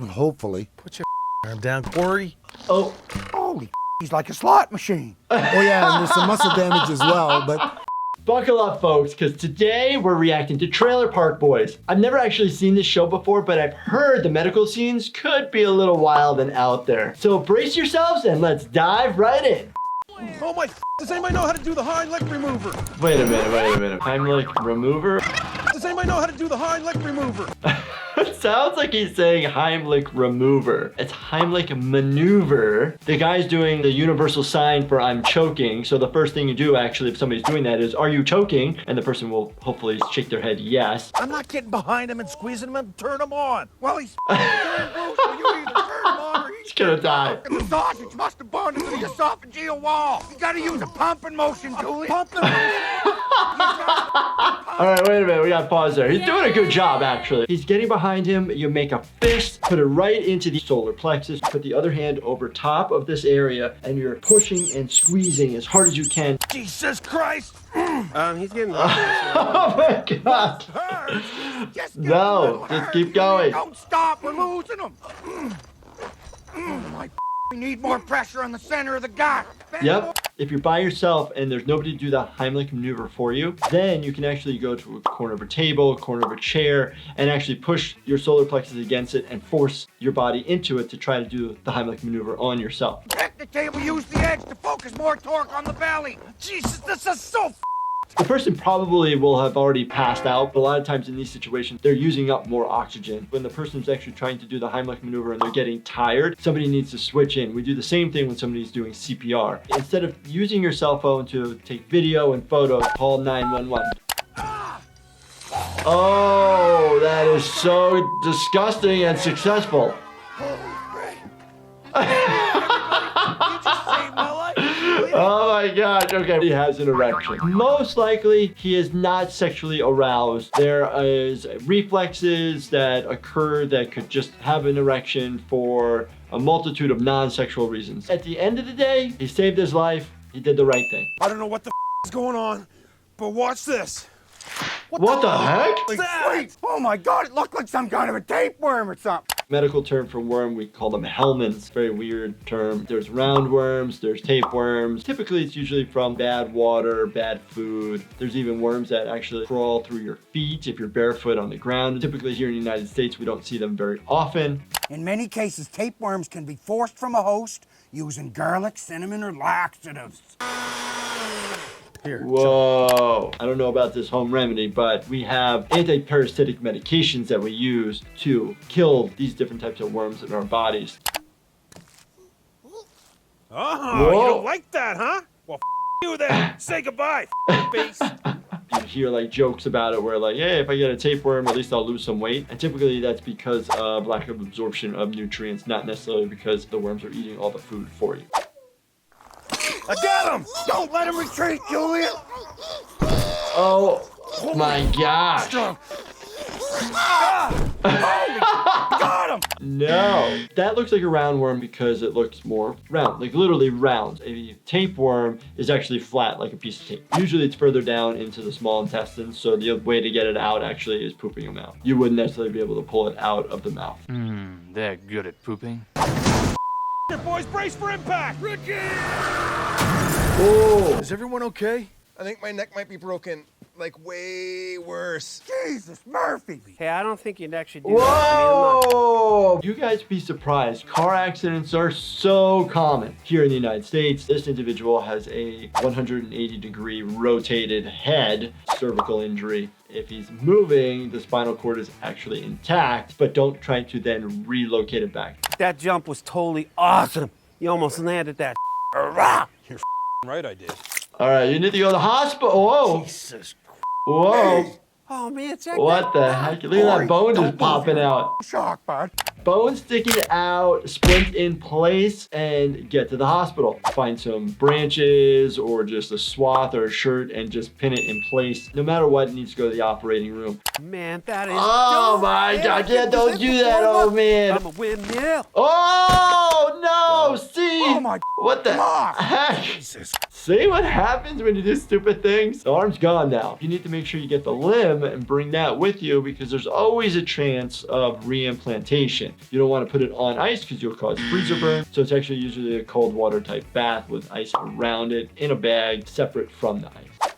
Hopefully. Put your arm down, Corey. Oh. Holy, he's like a slot machine. Oh yeah, and there's some muscle damage as well, but... Buckle up, folks, because today we're reacting to Trailer Park Boys. I've never actually seen this show before, but I've heard the medical scenes could be a little wild and out there. So brace yourselves and let's dive right in. Oh my, does anybody know how to do the hind leg remover? Wait a minute. Heimlich remover? Does anybody know how to do the hind leg remover? It sounds like he's saying Heimlich remover. It's Heimlich maneuver. The guy's doing the universal sign for I'm choking. So the first thing you do actually if somebody's doing that is, are you choking? And the person will hopefully shake their head yes. I'm not getting behind him and squeezing him and turn him on. Well, he's turn loose, so you either turn him on or He's gonna die. the sausage must have bonded to the esophageal wall. You gotta use a pumping motion, Julie. Pumping All right, wait a minute, we gotta pause there. He's doing a good job, actually. He's getting behind him, you make a fist, put it right into the solar plexus, put the other hand over top of this area, and you're pushing and squeezing as hard as you can. Jesus Christ! He's getting... Oh my God! No, just keep going. Don't stop, we're losing him. We need more pressure on the center of the gut. Yep. If you're by yourself and there's nobody to do the Heimlich maneuver for you, then you can actually go to a corner of a table, a corner of a chair, and actually push your solar plexus against it and force your body into it to try to do the Heimlich maneuver on yourself. Check the table, use the edge to focus more torque on the belly. Jesus, this is so The person probably will have already passed out, but a lot of times in these situations, they're using up more oxygen. When the person's actually trying to do the Heimlich maneuver and they're getting tired, somebody needs to switch in. We do the same thing when somebody's doing CPR. Instead of using your cell phone to take video and photos, call 911. Oh, that is so disgusting and successful. Oh my gosh, okay, he has an erection. Most likely, he is not sexually aroused. There is reflexes that occur that could just have an erection for a multitude of non-sexual reasons. At the end of the day, he saved his life. He did the right thing. I don't know what the is going on, but watch this. What the heck? Wait, oh my God, it looked like some kind of a tapeworm or something. Medical term for worm, we call them helminths. Very weird term. There's roundworms, there's tapeworms. Typically, it's usually from bad water, bad food. There's even worms that actually crawl through your feet if you're barefoot on the ground. Typically here in the United States, we don't see them very often. In many cases, tapeworms can be forced from a host using garlic, cinnamon, or laxatives. Here. Whoa. I don't know about this home remedy, but we have anti-parasitic medications that we use to kill these different types of worms in our bodies. Oh, you don't like that, huh? Well, you then. Say goodbye, face. You hear like jokes about it where like, hey, if I get a tapeworm, at least I'll lose some weight. And typically that's because of lack of absorption of nutrients, not necessarily because the worms are eating all the food for you. I got him! Don't let him retreat, Julian. Oh my gosh. Got him. No, that looks like a roundworm because it looks more round, like literally round. A tapeworm is actually flat, like a piece of tape. Usually it's further down into the small intestines, so the way to get it out actually is pooping them out. You wouldn't necessarily be able to pull it out of the mouth. They're good at pooping. Boys, brace for impact! Ricky! Oh! Is everyone okay? I think my neck might be broken, like way worse. Jesus, Murphy. Hey, I don't think you'd actually do that. Whoa! You guys be surprised. Car accidents are so common here in the United States. This individual has a 180-degree rotated head, cervical injury. If he's moving, the spinal cord is actually intact, but don't try to then relocate it back. That jump was totally awesome. You almost landed that. You're right, I did. All right, you need to go to the hospital. Whoa! Jesus. Whoa! Oh man, check What the heck? Look at that bone just popping out. Shock, bud. Bone sticking out, splint in place, and get to the hospital. Find some branches or just a swath or a shirt and just pin it in place. No matter what, it needs to go to the operating room. Man, that is. Oh my God, yeah, don't do that, old man. I'm a windmill. Oh Oh, see? Oh my, What the come off. heck? Jesus. See what happens when you do stupid things? The arm's gone now. You need to make sure you get the limb and bring that with you because there's always a chance of reimplantation. You don't want to put it on ice because you'll cause freezer burn. So it's actually usually a cold water type bath with ice around it in a bag separate from the ice.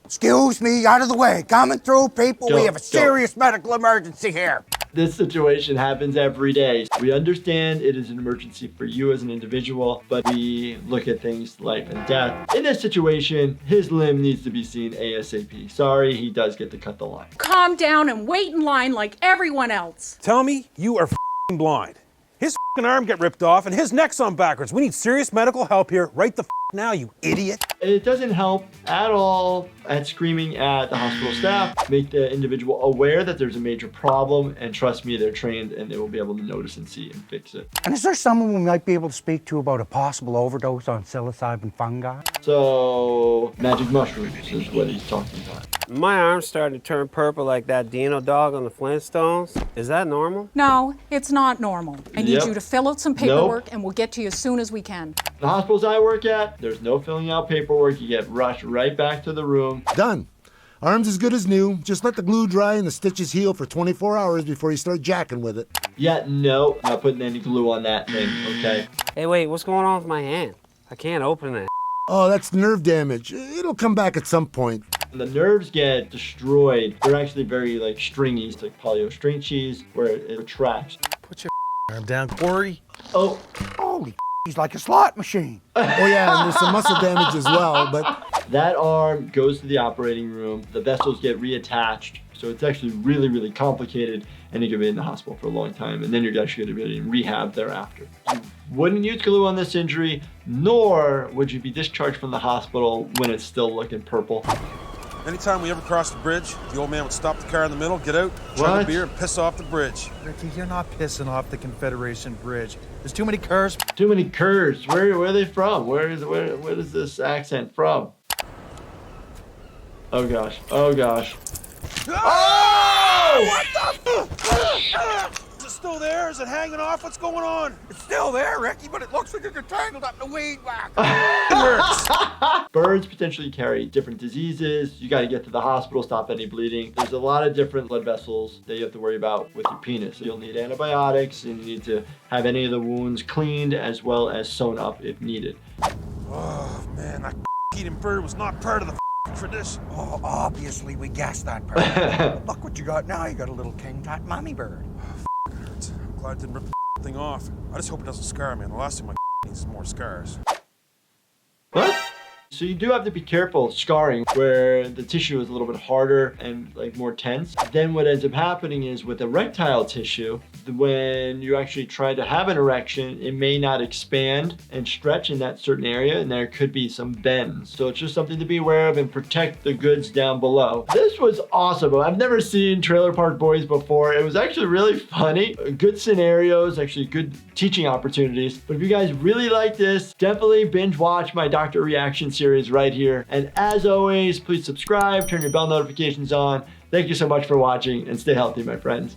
Excuse me, out of the way. Coming through, people. We have a Don't. serious medical emergency here. This situation happens every day. We understand it is an emergency for you as an individual, but we look at things life and death. In this situation, his limb needs to be seen ASAP. Sorry, he does get to cut the line. Calm down and wait in line like everyone else. Tell me you are f***ing blind. His f***ing arm get ripped off and his neck's on backwards. We need serious medical help here right the f*** now, you idiot. It doesn't help at all at screaming at the hospital staff. Make the individual aware that there's a major problem, and trust me, they're trained and they will be able to notice and see and fix it. And is there someone we might be able to speak to about a possible overdose on psilocybin fungi? So, magic mushrooms is what he's talking about. My arm's starting to turn purple like that Dino dog on the Flintstones. Is that normal? No, it's not normal. I need Yep. you to fill out some paperwork and we'll get to you as soon as we can. The hospitals I work at, there's no filling out paperwork. You get rushed right back to the room. Done. Arm's as good as new. Just let the glue dry and the stitches heal for 24 hours before you start jacking with it. Yeah, no, not putting any glue on that thing, okay? Hey, wait, what's going on with my hand? I can't open it. Oh, that's nerve damage. It'll come back at some point. When the nerves get destroyed, they're actually very like stringy. It's like polio string cheese where it retracts. Put your arm down, Corey. Oh, Holy, he's like a slot machine. Oh yeah, and there's some muscle damage as well, but that arm goes to the operating room. The vessels get reattached. So it's actually really, really complicated, and you can be in the hospital for a long time, and then you're actually going to be in rehab thereafter. You wouldn't use glue on this injury, nor would you be discharged from the hospital when it's still looking purple. Anytime we ever crossed the bridge, the old man would stop the car in the middle, get out, chug What? a beer, and piss off the bridge. Ricky, you're not pissing off the Confederation Bridge. There's too many cars. Too many curves. Where are they from? Where is this accent from? Oh gosh. Oh gosh. Oh! What the? Is it still there? Is it hanging off? What's going on? It's still there, Ricky, but it looks like you're tangled up in the weed whack. It hurts. Birds potentially carry different diseases. You got to get to the hospital, stop any bleeding. There's a lot of different blood vessels that you have to worry about with your penis. You'll need antibiotics, and you need to have any of the wounds cleaned as well as sewn up if needed. Oh, man, that eating bird was not part of the tradition. Oh, obviously we guessed that part. Look what you got now. You got a little king tut mommy bird. It hurts. I'm glad I didn't rip the thing off. I just hope it doesn't scar me. And the last thing my needs is more scars. What? So you do have to be careful scarring where the tissue is a little bit harder and like more tense. Then what ends up happening is with erectile tissue, when you actually try to have an erection, it may not expand and stretch in that certain area, and there could be some bends. So it's just something to be aware of and protect the goods down below. This was awesome. I've never seen Trailer Park Boys before. It was actually really funny. Good scenarios, actually good teaching opportunities. But if you guys really like this, definitely binge watch my Doctor Reaction series right here. And as always, please subscribe, turn your bell notifications on. Thank you so much for watching, and stay healthy, my friends.